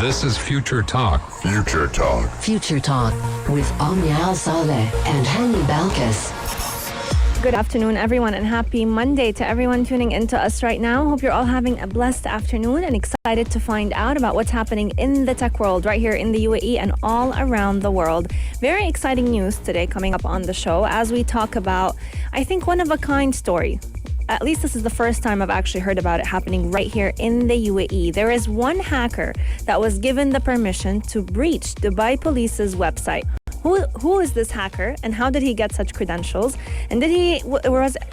This is Future Talk. Future Talk. Future Talk with Omnia Al Saleh and Hani Balkis. Good afternoon, everyone, and happy Monday to everyone tuning into us right now. Hope you're all having a blessed afternoon and excited to find out about what's happening in the tech world right here in the UAE and all around the world. Very exciting news today coming up on the show as we talk about, I think, one-of-a-kind story. At least this is the first time I've actually heard about it happening right here in the UAE. There is one hacker that was given the permission to breach Dubai Police's website. Who is this hacker and how did he get such credentials? And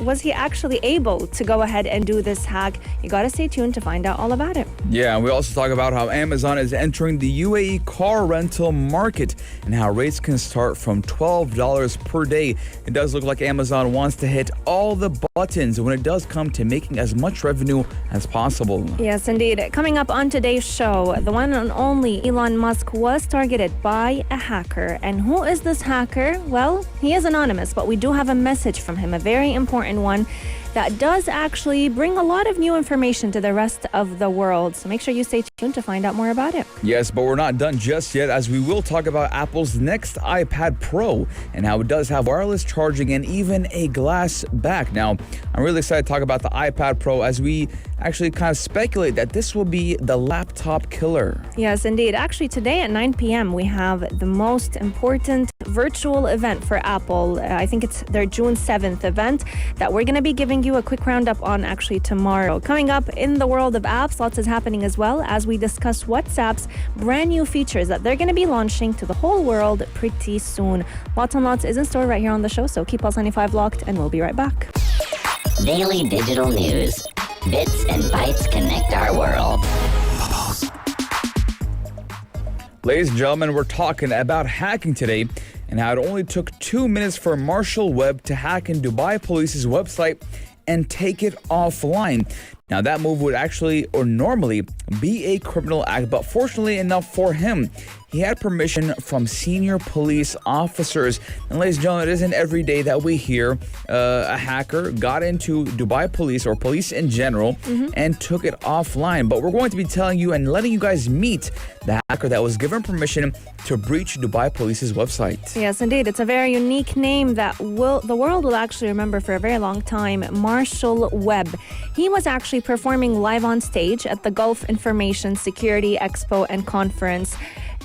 was he actually able to go ahead and do this hack? You got to stay tuned to find out all about it. Yeah, and we also talk about how Amazon is entering the UAE car rental market and how rates can start from $12 per day. It does look like Amazon wants to hit all the buttons when it does come to making as much revenue as possible. Yes, indeed. Coming up on today's show, the one and only Elon Musk was targeted by a hacker. And who is this hacker? Well, he is anonymous, but we do have a message from him, a very important one that does actually bring a lot of new information to the rest of the world. So make sure you stay tuned to find out more about it. Yes, but we're not done just yet, as we will talk about Apple's next iPad Pro and how it does have wireless charging and even a glass back. Now, I'm really excited to talk about the iPad Pro as we actually kind of speculate that this will be the laptop killer. Yes, indeed. Actually, today at 9 p.m., we have the most important virtual event for Apple. I think it's their June 7th event that we're going to be giving you a quick roundup on actually tomorrow. Coming up in the world of apps, lots is happening as well as we discuss WhatsApp's brand new features that they're going to be launching to the whole world pretty soon. Lots and lots is in store right here on the show, so keep Pulse 95 locked and we'll be right back. Daily digital news. Bits and bytes connect our world. Ladies and gentlemen, we're talking about hacking today and how it only took 2 minutes for Marshall Webb to hack in Dubai Police's website and take it offline. Now, that move would actually, or normally, be a criminal act, but fortunately enough for him, he had permission from senior police officers. And ladies and gentlemen, it isn't every day that we hear a hacker got into Dubai Police or police in general and took it offline. But we're going to be telling you and letting you guys meet the hacker that was given permission to breach Dubai Police's website. Yes, indeed. It's a very unique name that the world will actually remember for a very long time. Marshall Webb. He was actually performing live on stage at the Gulf Information Security Expo and Conference.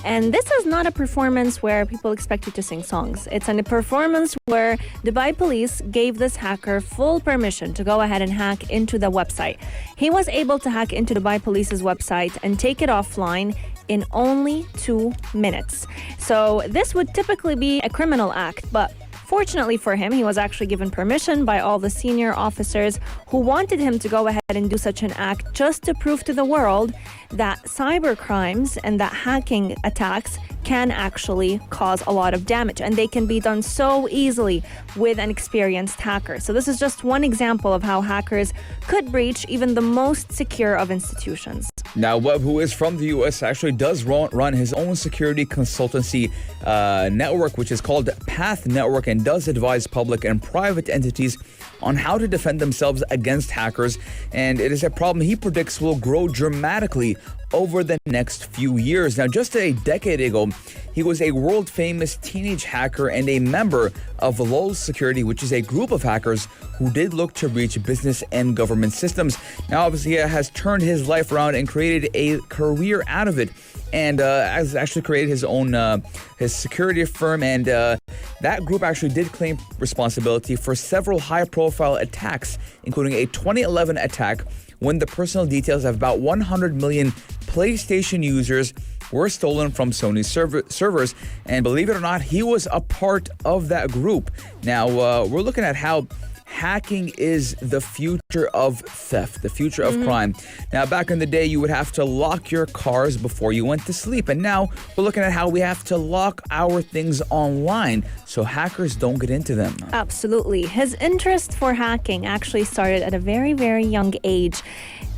And this is not a performance where people expect you to sing songs. It's a performance where Dubai Police gave this hacker full permission to go ahead and hack into the website. He was able to hack into Dubai Police's website and take it offline in only 2 minutes. So this would typically be a criminal act, but fortunately for him, he was actually given permission by all the senior officers who wanted him to go ahead and do such an act just to prove to the world that cyber crimes and that hacking attacks can actually cause a lot of damage, and they can be done so easily with an experienced hacker. So this is just one example of how hackers could breach even the most secure of institutions. Now, Webb, who is from the U.S., actually does run his own security consultancy network, which is called Path Network, and does advise public and private entities on how to defend themselves against hackers. And it is a problem he predicts will grow dramatically over the next few years. Now, just a decade ago, he was a world-famous teenage hacker and a member of Lowell Security, which is a group of hackers who did look to breach business and government systems. Now, obviously, he has turned his life around and created a career out of it, and has actually created his own his security firm, and that group actually did claim responsibility for several high-profile attacks, including a 2011 attack when the personal details of about 100 million PlayStation users were stolen from Sony servers. And believe it or not, he was a part of that group. Now, we're looking at how hacking is the future of theft, the future of crime. Now, back in the day, you would have to lock your cars before you went to sleep. And now we're looking at how we have to lock our things online so hackers don't get into them. Absolutely. His interest for hacking actually started at a very, very young age.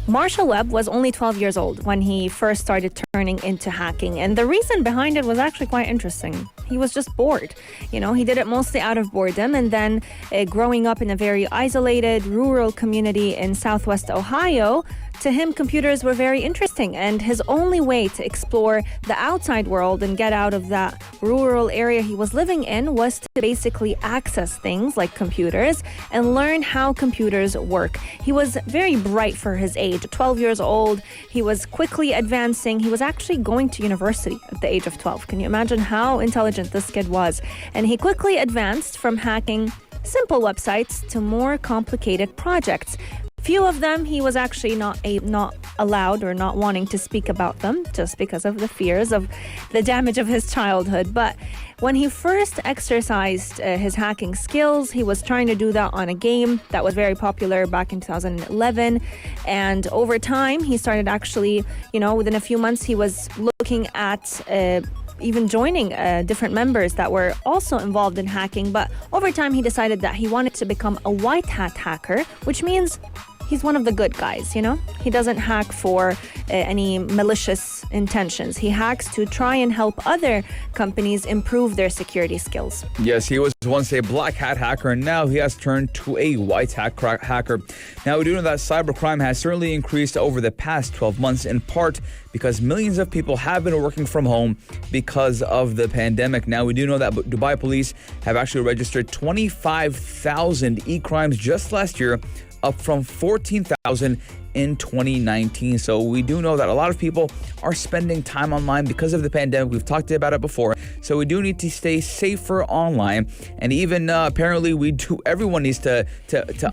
Marshall Webb was only 12 years old when he first started turning into hacking. And the reason behind it was actually quite interesting. He was just bored. You know, he did it mostly out of boredom. And then growing up in a very isolated rural community in Southwest Ohio, to him, computers were very interesting, and his only way to explore the outside world and get out of that rural area he was living in was to basically access things like computers and learn how computers work. He was very bright for his age, 12 years old. He was quickly advancing. He was actually going to university at the age of 12. Can you imagine how intelligent this kid was? And he quickly advanced from hacking simple websites to more complicated projects. Few of them he was actually not allowed or not wanting to speak about them just because of the fears of the damage of his childhood. But when he first exercised his hacking skills, he was trying to do that on a game that was very popular back in 2011. And over time, he started actually, within a few months, he was looking at even joining different members that were also involved in hacking. But over time, he decided that he wanted to become a white hat hacker, which means he's one of the good guys, He doesn't hack for any malicious intentions. He hacks to try and help other companies improve their security skills. Yes, he was once a black hat hacker, and now he has turned to a white hat hacker. Now, we do know that cybercrime has certainly increased over the past 12 months, in part because millions of people have been working from home because of the pandemic. Now, we do know that Dubai police have actually registered 25,000 e-crimes just last year, up from 14,000 in 2019. So we do know that a lot of people are spending time online because of the pandemic. We've talked about it before. So we do need to stay safer online. And even apparently everyone needs to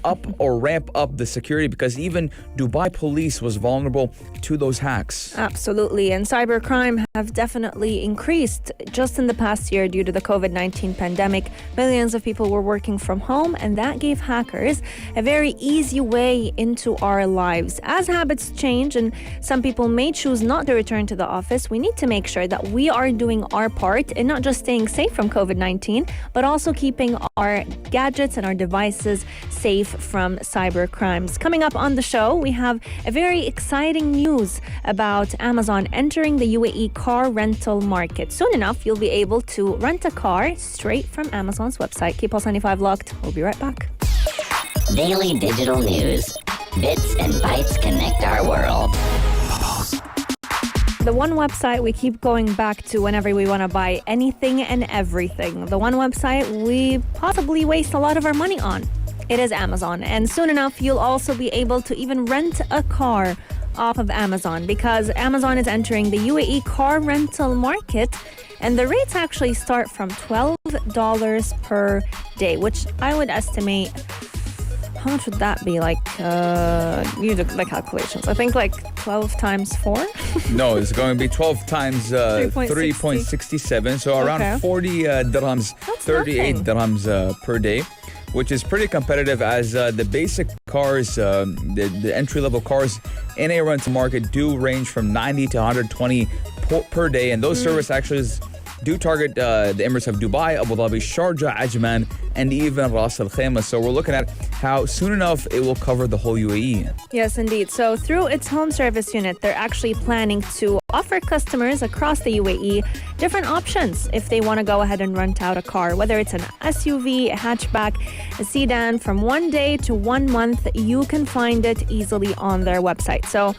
up or ramp up the security, because even Dubai police was vulnerable to those hacks. Absolutely. And cybercrime have definitely increased just in the past year due to the COVID-19 pandemic. Millions of people were working from home, and that gave hackers a very easy way into our lives. As habits change and some people may choose not to return to the office, we need to make sure that we are doing our part in not just staying safe from COVID-19, but also keeping our gadgets and our devices safe from cyber crimes. Coming up on the show, we have a very exciting news about Amazon entering the UAE car rental market. Soon enough, you'll be able to rent a car straight from Amazon's website. Keep Pulse 95 locked. We'll be right back. Daily digital news. Bits and bytes connect our world. The one website we keep going back to whenever we want to buy anything and everything. The one website we possibly waste a lot of our money on. It is Amazon. And soon enough, you'll also be able to even rent a car off of Amazon, because Amazon is entering the UAE car rental market. And the rates actually start from $12 per day, which I would estimate, how much would that be? You do the calculations. I think 12 times 4? No, it's going to be 12 times 3.67. So around 40 dirhams, That's 38 nothing. dirhams per day, which is pretty competitive, as the basic cars, the entry-level cars in a rental market do range from 90 to 120 per day. And those service actually do target the Emirates of Dubai, Abu Dhabi, Sharjah, Ajman, and even Ras Al Khaimah. So we're looking at how soon enough it will cover the whole UAE. Yes, indeed. So through its home service unit, they're actually planning to offer customers across the UAE different options if they want to go ahead and rent out a car, whether it's an SUV, a hatchback, a sedan. From 1 day to 1 month, you can find it easily on their website. So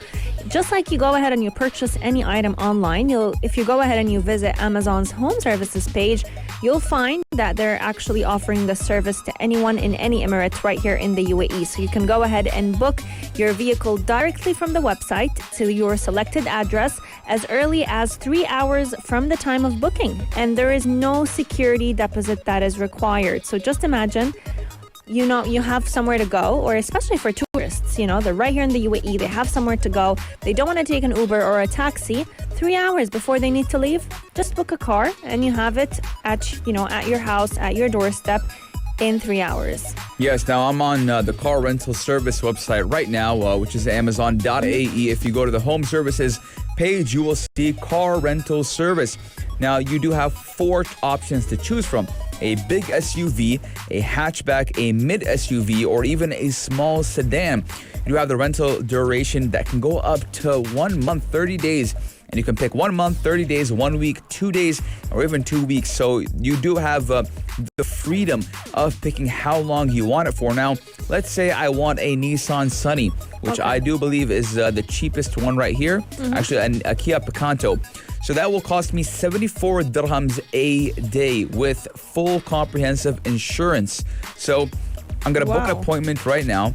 just like you go ahead and you purchase any item online, if you go ahead and you visit Amazon's home services page, you'll find that they're actually offering the service to anyone in any Emirates right here in the UAE. So you can go ahead and book your vehicle directly from the website to your selected address as early as 3 hours from the time of booking. And there is no security deposit that is required. So just imagine, you have somewhere to go, or especially for tourists, they're right here in the UAE, they have somewhere to go, they don't want to take an Uber or a taxi. 3 hours before they need to leave, just book a car and you have it at your house, at your doorstep in 3 hours. Yes, now I'm on the car rental service website right now, which is amazon.ae. If you go to the home services page, you will see car rental service. Now, you do have 4 options to choose from: a big SUV, a hatchback, a mid SUV, or even a small sedan. You have the rental duration that can go up to 1 month, 30 days. and you can pick 1 month, 30 days, 1 week, 2 days, or even 2 weeks. So you do have the freedom of picking how long you want it for. Now, let's say I want a Nissan Sunny, which I do believe is the cheapest one right here. Actually, a Kia Picanto. So that will cost me 74 dirhams a day with full comprehensive insurance. So I'm going to book an appointment right now.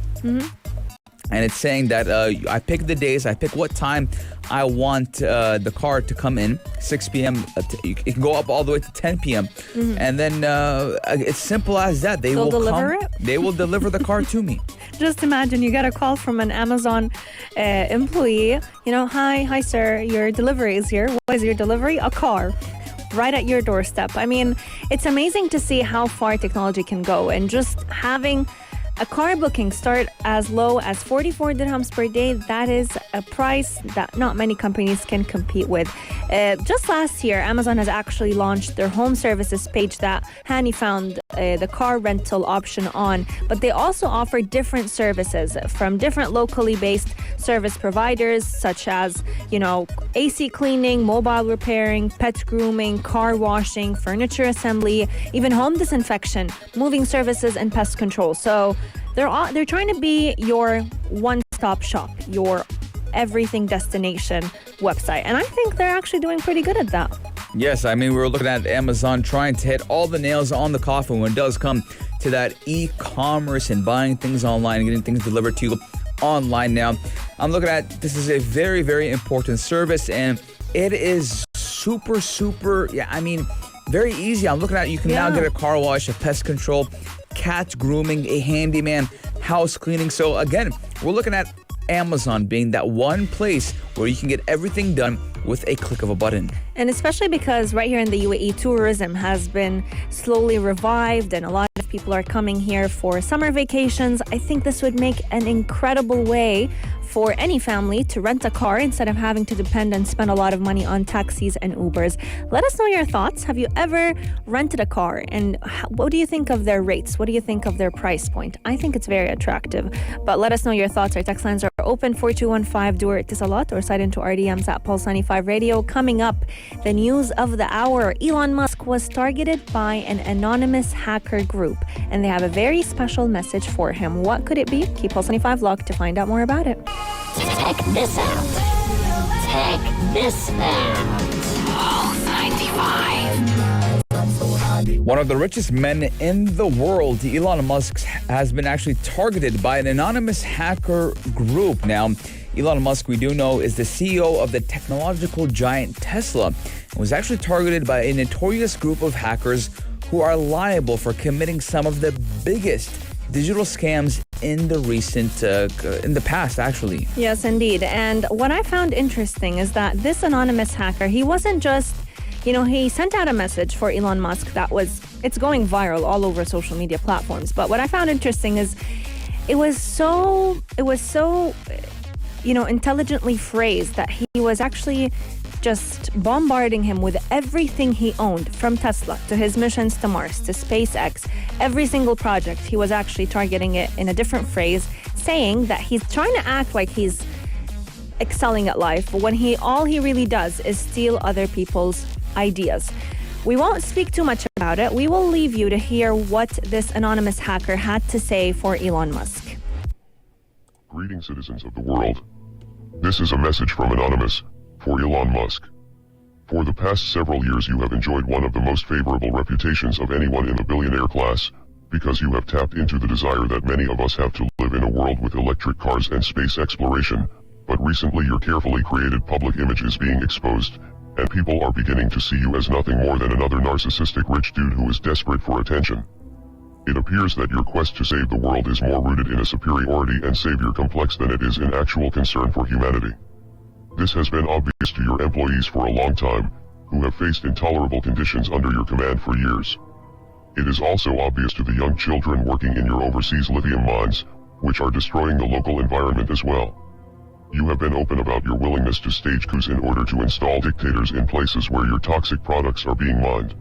And it's saying that I pick the days, I pick what time I want the car to come in, 6 p.m. It can go up all the way to 10 p.m. And then it's simple as that. They will deliver it? They will deliver the car to me. Just imagine you get a call from an Amazon employee. You know, hi, sir, your delivery is here. What is your delivery? A car. Right at your doorstep. I mean, it's amazing to see how far technology can go, and just having a car booking start as low as 44 dirhams per day. That is a price that not many companies can compete with. Just last year, Amazon has actually launched their home services page that Hani found the car rental option on. But they also offer different services from different locally based service providers, such as, AC cleaning, mobile repairing, pet grooming, car washing, furniture assembly, even home disinfection, moving services, and pest control. So they're trying to be your one-stop shop, your everything destination website. And I think they're actually doing pretty good at that. Yes, I mean, we were looking at Amazon trying to hit all the nails on the coffin when it does come to that e-commerce and buying things online and getting things delivered to you online. Now, I'm looking at, this is a very, very important service, and it is super, very easy. I'm looking at, you can now get a car wash, a pest control, cat grooming, a handyman, house cleaning. So again, we're looking at Amazon being that one place where you can get everything done with a click of a button. And especially because right here in the UAE, tourism has been slowly revived and a lot of people are coming here for summer vacations. I think this would make an incredible way for any family to rent a car instead of having to depend and spend a lot of money on taxis and Ubers. Let us know your thoughts. Have you ever rented a car? And what do you think of their rates? What do you think of their price point? I think it's very attractive. But let us know your thoughts. Our text lines are open, 4215 Dur Itisalat, or slide into our DMs at Pulse 95 Radio. Coming up, the news of the hour. Elon Musk was targeted by an anonymous hacker group, and they have a very special message for him. What could it be? Keep Pulse 95 locked to find out more about it. Check this out. Check this out. Pulse 95. One of the richest men in the world, Elon Musk, has been actually targeted by an anonymous hacker group. Now, Elon Musk, we do know, is the CEO of the technological giant Tesla, and was actually targeted by a notorious group of hackers who are liable for committing some of the biggest digital scams in the past, actually. Yes, indeed. And what I found interesting is that this anonymous hacker, he wasn't just, he sent out a message for Elon Musk it's going viral all over social media platforms. But what I found interesting is it was so intelligently phrased that he was actually just bombarding him with everything he owned, from Tesla to his missions to Mars to SpaceX. Every single project, he was actually targeting it in a different phrase, saying that he's trying to act like he's excelling at life, but when all he really does is steal other people's ideas. We won't speak too much about it. We will leave you to hear what this anonymous hacker had to say for Elon Musk. Greetings, citizens of the world. This is a message from Anonymous for Elon Musk. For the past several years, you have enjoyed one of the most favorable reputations of anyone in the billionaire class, because you have tapped into the desire that many of us have to live in a world with electric cars and space exploration. But recently, your carefully created public image is being exposed, and people are beginning to see you as nothing more than another narcissistic rich dude who is desperate for attention. It appears that your quest to save the world is more rooted in a superiority and savior complex than it is in actual concern for humanity. This has been obvious to your employees for a long time, who have faced intolerable conditions under your command for years. It is also obvious to the young children working in your overseas lithium mines, which are destroying the local environment as well. You have been open about your willingness to stage coups in order to install dictators in places where your toxic products are being mined.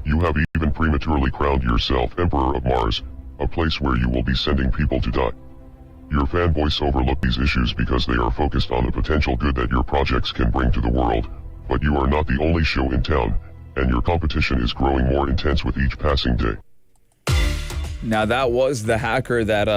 You have even prematurely crowned yourself Emperor of Mars, a place where you will be sending people to die. Your fanboys overlook these issues because they are focused on the potential good that your projects can bring to the world, but you are not the only show in town, and your competition is growing more intense with each passing day. Now, that was the hacker that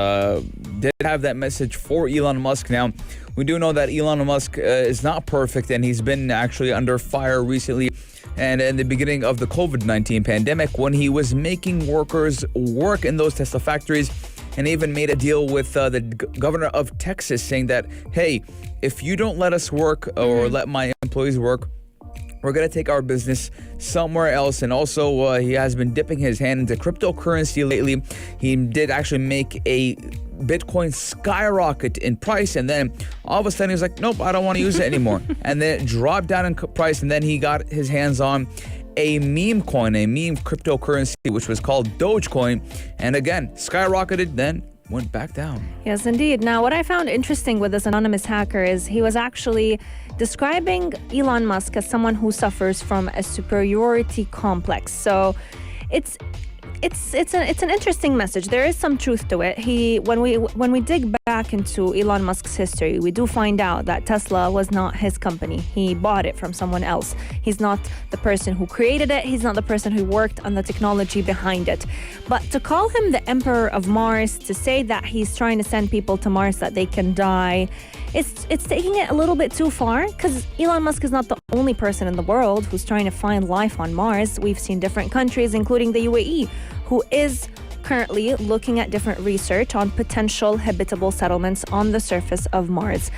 did have that message for Elon Musk. Now, we do know that Elon Musk is not perfect, and he's been actually under fire recently. And in the beginning of the COVID-19 pandemic, when he was making workers work in those Tesla factories, and even made a deal with the governor of Texas saying that, hey, if you don't let us work or let my employees work, we're going to take our business somewhere else. And also, he has been dipping his hand into cryptocurrency lately. He did actually make a Bitcoin skyrocket in price. And then all of a sudden, he was like, nope, I don't want to use it anymore. And then it dropped down in price. And then he got his hands on a meme coin, a meme cryptocurrency, which was called Dogecoin. And again, skyrocketed, then went back down. Yes, indeed. Now, what I found interesting with this anonymous hacker is he was actually describing Elon Musk as someone who suffers from a superiority complex. So it's an interesting message. There is some truth to it. When we dig back into Elon Musk's history, we do find out that Tesla was not his company. He bought it from someone else. He's not the person who created it. He's not the person who worked on the technology behind it. But to call him the Emperor of Mars, to say that he's trying to send people to Mars that they can die, it's taking it a little bit too far, because Elon Musk is not the only person in the world who's trying to find life on Mars. We've seen different countries, including the UAE, who is currently looking at different research on potential habitable settlements on the surface of Mars.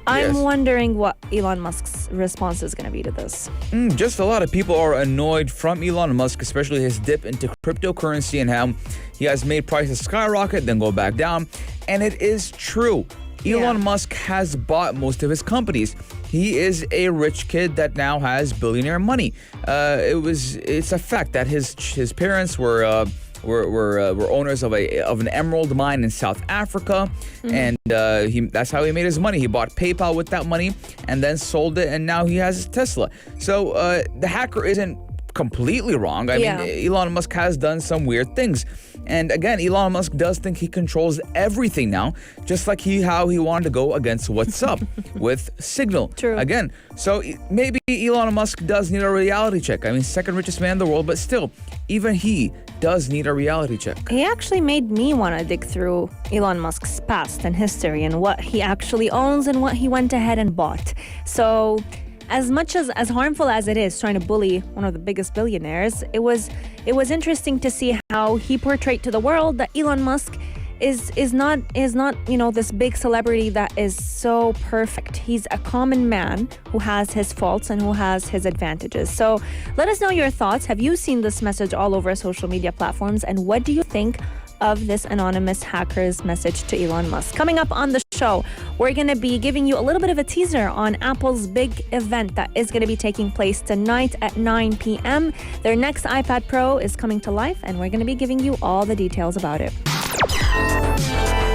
I'm wondering what Elon Musk's response is going to be to this. Just a lot of people are annoyed from Elon Musk, especially his dip into cryptocurrency and how he has made prices skyrocket, then go back down. And it is true. Elon Musk has bought most of his companies. He is a rich kid that now has billionaire money. It's a fact that his parents were owners of an emerald mine in South Africa, and that's how he made his money. He bought PayPal with that money and then sold it, and now he has his Tesla. So the hacker isn't completely wrong. I mean, Elon Musk has done some weird things. And again, Elon Musk does think he controls everything now, just like how he wanted to go against WhatsApp with Signal. True. Again, so maybe Elon Musk does need a reality check. I mean, second richest man in the world, but still, even he does need a reality check. He actually made me want to dig through Elon Musk's past and history and what he actually owns and what he went ahead and bought. So as much as harmful as it is trying to bully one of the biggest billionaires, it was interesting to see how he portrayed to the world that Elon Musk is not this big celebrity that is so perfect. He's a common man who has his faults and who has his advantages. So let us know your thoughts. Have you seen this message all over social media platforms, and what do you think of this anonymous hacker's message to Elon Musk? Coming up on the show, we're going to be giving you a little bit of a teaser on Apple's big event that is going to be taking place tonight at 9 p.m. Their next iPad Pro is coming to life, and we're going to be giving you all the details about it.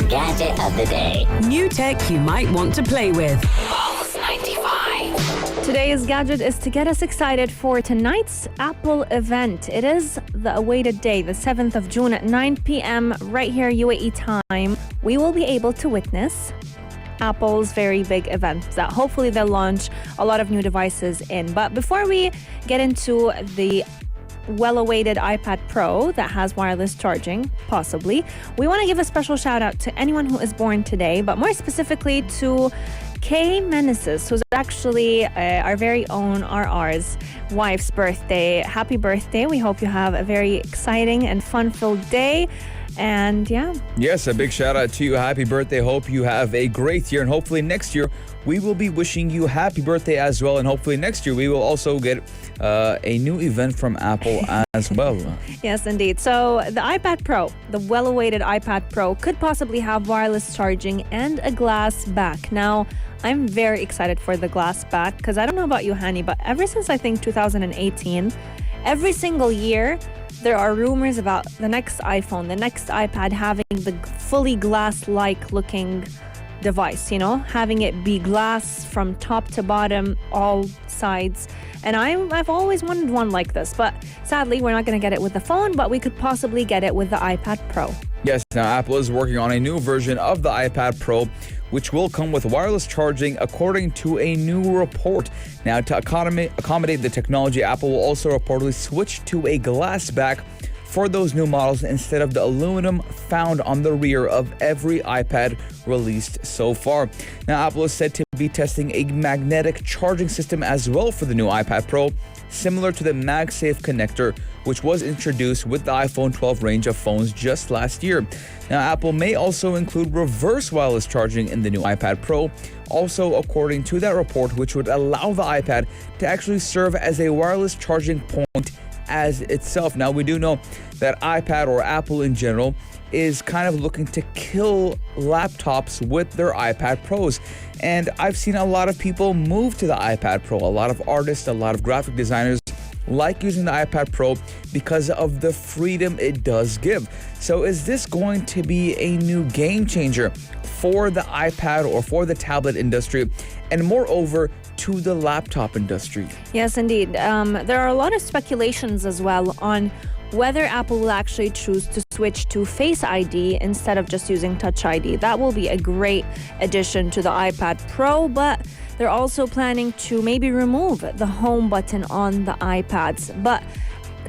Gadget of the day. New tech you might want to play with. Pulse 95. Today's gadget is to get us excited for tonight's Apple event. It is the awaited day, the 7th of June at 9 p.m. right here UAE time. We will be able to witness Apple's very big event that hopefully they'll launch a lot of new devices in. But before we get into the well-awaited iPad Pro that has wireless charging, possibly, we want to give a special shout out to anyone who is born today, but more specifically to Kay Meneses, who's actually our very own RR's wife's birthday. Happy birthday. We hope you have a very exciting and fun-filled day. And yes, a big shout out to you. Happy birthday. Hope you have a great year, and hopefully next year we will be wishing you happy birthday as well. And hopefully next year we will also get a new event from Apple as well. Yes, indeed. So the iPad Pro, the well-awaited iPad Pro, could possibly have wireless charging and a glass back. Now, I'm very excited for the glass back because I don't know about you, Hani, but ever since I think 2018, every single year, there are rumors about the next iPhone, the next iPad having the fully glass-like looking device, having it be glass from top to bottom, all sides. And I've always wanted one like this, but sadly, we're not going to get it with the phone, but we could possibly get it with the iPad Pro. Yes, now Apple is working on a new version of the iPad Pro, which will come with wireless charging, according to a new report. Now, to accommodate the technology, Apple will also reportedly switch to a glass back for those new models instead of the aluminum found on the rear of every iPad released so far. Now, Apple is said to be testing a magnetic charging system as well for the new iPad Pro, similar to the MagSafe connector, which was introduced with the iPhone 12 range of phones just last year. Now, Apple may also include reverse wireless charging in the new iPad Pro, also according to that report, which would allow the iPad to actually serve as a wireless charging point as itself. Now, we do know that iPad, or Apple in general, is kind of looking to kill laptops with their iPad Pros. And I've seen a lot of people move to the iPad Pro. A lot of artists, a lot of graphic designers like using the iPad Pro because of the freedom it does give. So is this going to be a new game changer for the iPad or for the tablet industry, and moreover to the laptop industry? Yes, indeed. There are a lot of speculations as well on whether Apple will actually choose to switch to Face ID instead of just using Touch ID. That will be a great addition to the iPad Pro, but they're also planning to maybe remove the home button on the iPads. But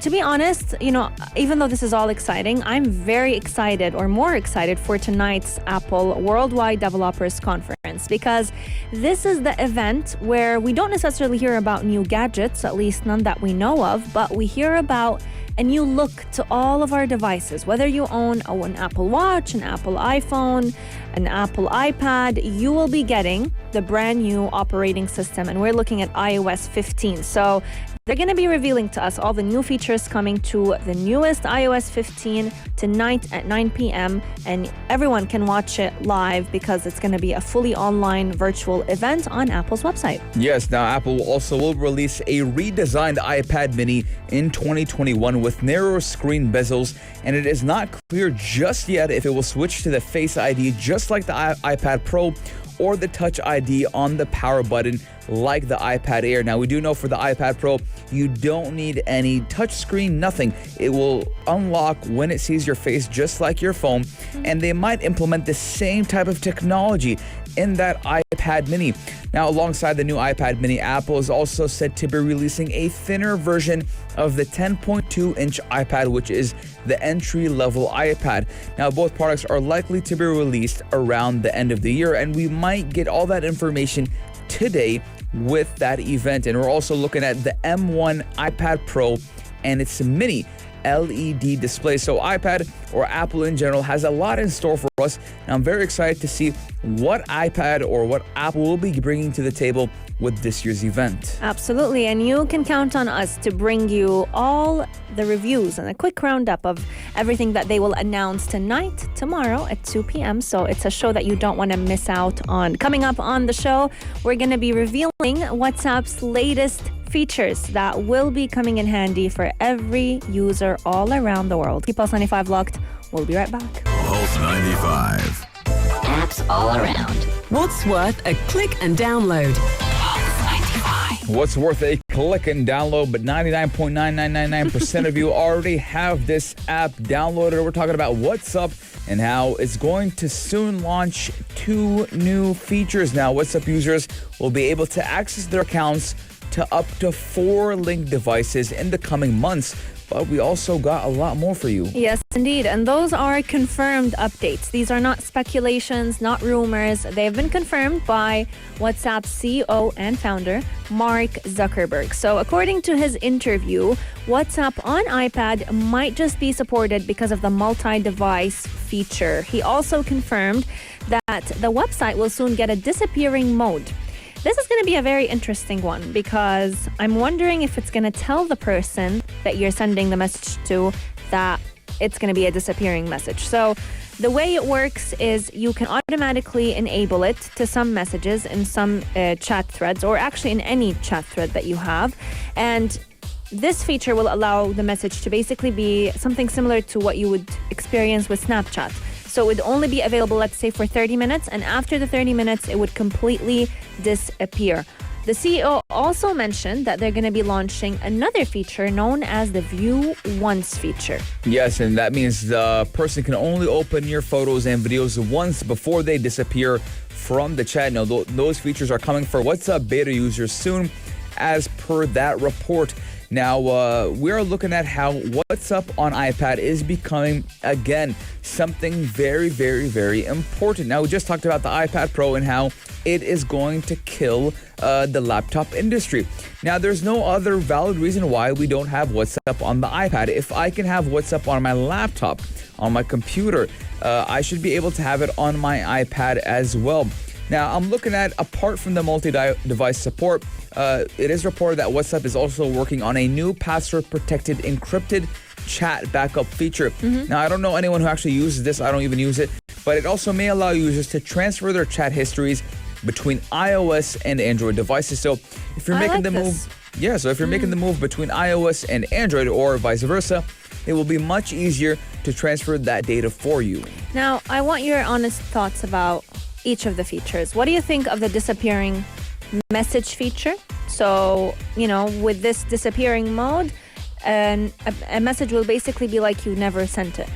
to be honest, even though this is all exciting, I'm very excited, or more excited, for tonight's Apple Worldwide Developers Conference, because this is the event where we don't necessarily hear about new gadgets, at least none that we know of, but we hear about a new look to all of our devices. Whether you own an Apple Watch, an Apple iPhone, an Apple iPad, you will be getting the brand new operating system, and we're looking at iOS 15. So they're going to be revealing to us all the new features coming to the newest iOS 15 tonight at 9 p.m. And everyone can watch it live because it's going to be a fully online virtual event on Apple's website. Yes, now Apple will release a redesigned iPad mini in 2021 with narrower screen bezels, and it is not clear just yet if it will switch to the Face ID just like the iPad Pro, or the Touch ID on the power button like the iPad Air. Now, we do know for the iPad Pro, you don't need any touch screen, nothing. It will unlock when it sees your face just like your phone, and they might implement the same type of technology in that iPad mini. Now, alongside the new iPad mini, Apple is also said to be releasing a thinner version of the 10.2-inch iPad, which is the entry-level iPad. Now, both products are likely to be released around the end of the year, and we might get all that information today with that event. And we're also looking at the M1 iPad Pro and its mini LED display. So iPad, or Apple in general, has a lot in store for us. And I'm very excited to see what iPad or what Apple will be bringing to the table with this year's event. Absolutely. And you can count on us to bring you all the reviews and a quick roundup of everything that they will announce tonight, tomorrow at 2 p.m. So it's a show that you don't want to miss out on. Coming up on the show, we're going to be revealing WhatsApp's latest features that will be coming in handy for every user all around the world. Keep Pulse 95 locked. We'll be right back. Pulse 95. Apps all around. What's worth a click and download? What's worth a click and download, but 99.9999% of you already have this app downloaded. We're talking about WhatsApp and how it's going to soon launch 2 new features. Now, WhatsApp users will be able to access their accounts to up to 4 linked devices in the coming months. But we also got a lot more for you. Yes, indeed. And those are confirmed updates. These are not speculations, not rumors. They've been confirmed by WhatsApp's CEO and founder, Mark Zuckerberg. So according to his interview, WhatsApp on iPad might just be supported because of the multi-device feature. He also confirmed that the website will soon get a disappearing mode. This is going to be a very interesting one because I'm wondering if it's going to tell the person that you're sending the message to that it's going to be a disappearing message. So the way it works is you can automatically enable it to some messages in some chat threads, or actually in any chat thread that you have. And this feature will allow the message to basically be something similar to what you would experience with Snapchat. So it would only be available, let's say, for 30 minutes. And after the 30 minutes, it would completely disappear. The CEO also mentioned that they're going to be launching another feature known as the View Once feature. Yes, and that means the person can only open your photos and videos once before they disappear from the chat. Now, those features are coming for WhatsApp beta users soon, as per that report. Now, we are looking at how WhatsApp on iPad is becoming, again, something very, very, very important. Now, we just talked about the iPad Pro and how it is going to kill the laptop industry. Now, there's no other valid reason why we don't have WhatsApp on the iPad. If I can have WhatsApp on my laptop, on my computer, I should be able to have it on my iPad as well. Now, I'm looking at, apart from the multi-device support, it is reported that WhatsApp is also working on a new password-protected encrypted chat backup feature. Now, I don't know anyone who actually uses this. I don't even use it. But it also may allow users to transfer their chat histories between iOS and Android devices. So if you're making the move, so if you're making the move between iOS and Android or vice versa, it will be much easier to transfer that data for you. Now, I want your honest thoughts about each of the features. What do you think of the disappearing message feature? So, with this disappearing mode, a message will basically be like you never sent it.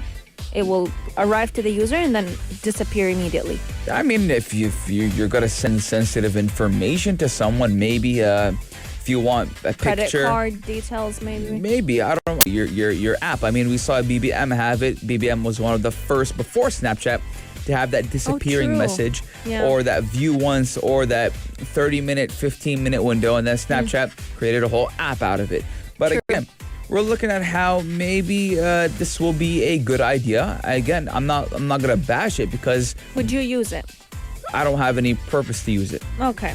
It will arrive to the user and then disappear immediately. I mean, if you're going to send sensitive information to someone, maybe if you want a Credit picture, card details, maybe. Maybe, I don't know, your app. I mean, we saw BBM have it. BBM was one of the first before Snapchat to have that disappearing message, or that View Once, or that 30-minute, 15-minute window, and then Snapchat created a whole app out of it. But again, we're looking at how maybe this will be a good idea. Again, I'm not gonna bash it because would you use it? I don't have any purpose to use it. Okay,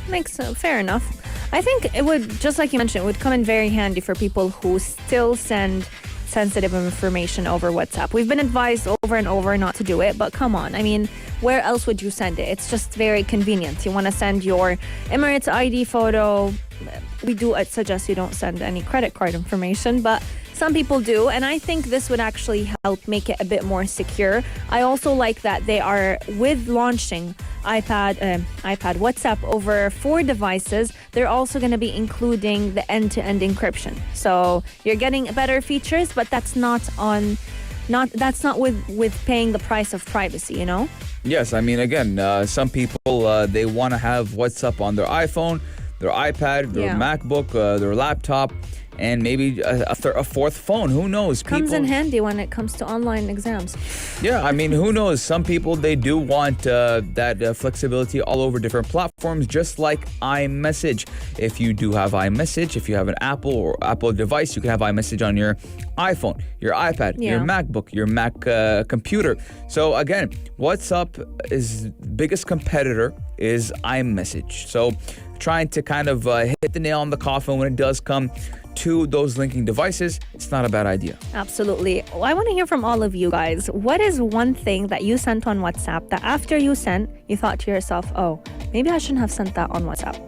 makes sense. Fair enough. I think it would, just like you mentioned, it would come in very handy for people who still send sensitive information over WhatsApp. We've been advised over and over not to do it, but come on. I mean, where else would you send it? It's just very convenient. You want to send your Emirates ID photo. We do suggest you don't send any credit card information, but some people do, and I think this would actually help make it a bit more secure. I also like that they are, with launching iPad, WhatsApp over 4 devices, they're also going to be including the end-to-end encryption. So you're getting better features, but that's not with paying the price of privacy, Yes, I mean, again, some people, they want to have WhatsApp on their iPhone, their iPad, their MacBook, their laptop, and maybe a fourth phone. Who knows? Comes in handy when it comes to online exams. Yeah, I mean, who knows? Some people, they do want that flexibility all over different platforms, just like iMessage. If you do have iMessage, if you have an Apple device, you can have iMessage on your iPhone, your iPad, your MacBook, your Mac computer. So again, WhatsApp's biggest competitor is iMessage. So trying to kind of hit the nail on the coffin when it does come to those linking devices, it's not a bad idea. Absolutely. Well, I want to hear from all of you guys. What is one thing that you sent on WhatsApp that after you sent, you thought to yourself, oh, maybe I shouldn't have sent that on WhatsApp?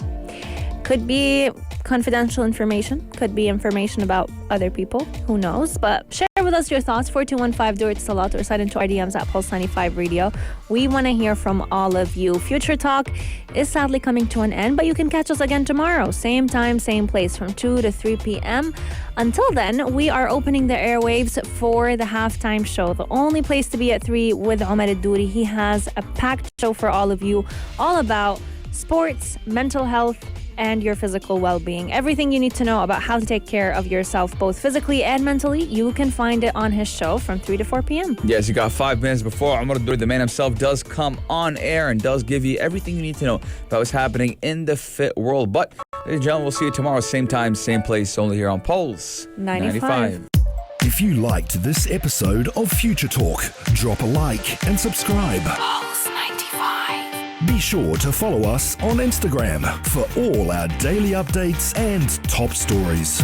Could be confidential information, could be information about other people, who knows? But share with us your thoughts, 4215 do it Salat, or slide into our DMs at Pulse 95 Radio. We want to hear from all of you. Future Talk is sadly coming to an end, but you can catch us again tomorrow, same time, same place, from 2 to 3 p.m. Until then, we are opening the airwaves for the halftime show, the only place to be at 3 with Omar Al-Douri. He has a packed show for all of you, all about sports, mental health, and your physical well-being. Everything you need to know about how to take care of yourself, both physically and mentally, you can find it on his show from 3 to 4 p.m. Yes, you got 5 minutes before Omar Al-Douri, the man himself, does come on air and does give you everything you need to know about what's happening in the fit world. But, ladies and gentlemen, we'll see you tomorrow, same time, same place, only here on Pulse 95. If you liked this episode of Future Talk, drop a like and subscribe. Pulse 95. Be sure to follow us on Instagram for all our daily updates and top stories.